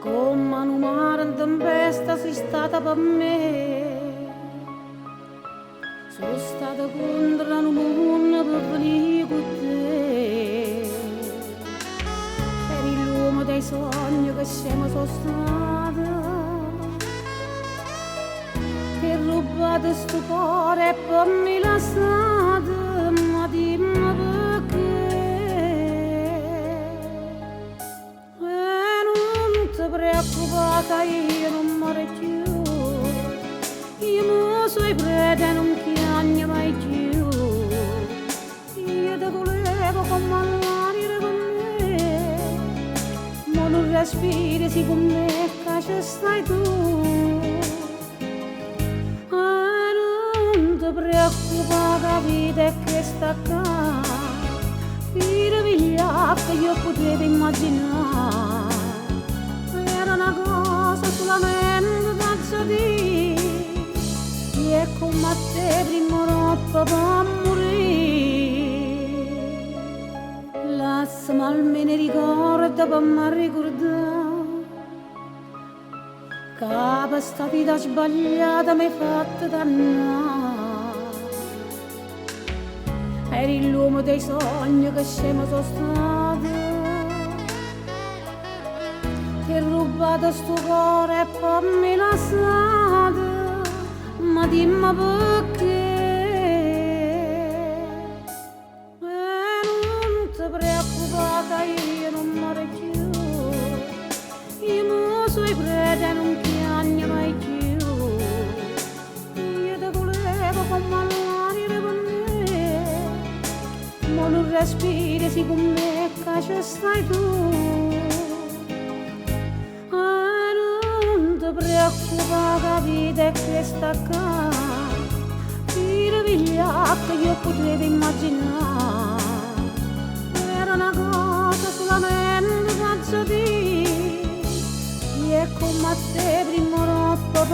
Come un mare in tempesta sei stata per me. Sono stata contro un mondo per venire con te. Eri l'uomo dei sogni che siamo sono stata. Ti ho rubato sto cuore e poi mi lasciato, ma dimmi perché. E non ti preoccupare che io non muore più. Io mi sono preta e non piango mai più. Io ti volevo come l'aria con me, ma non respiri sì con me che ci stai tu. Non ti preoccupare, la vita è questa qua. Fino via che io potevo immaginare. Era una cosa solamente da dire. E come a te prima roba per morire. Lasciami almeno ricordo per me ricordare che questa vita sbagliata mi hai fatto dannare. Eri l'uomo dei sogni che scemo sono stata. Ti ho rubato sto cuore e poi mi lasciato, ma dimmi perché. E non ti preoccupare che io non muore più. Io mi sono preta e non piango mai più. Io ti volevo come l'aria per me, ma non respiri sì con me che ci stai tu. Non ti preoccupare, la vita è questa qua. Fino via che io potevo immaginare. Era una cosa solamente da dire. E come a te prima roba per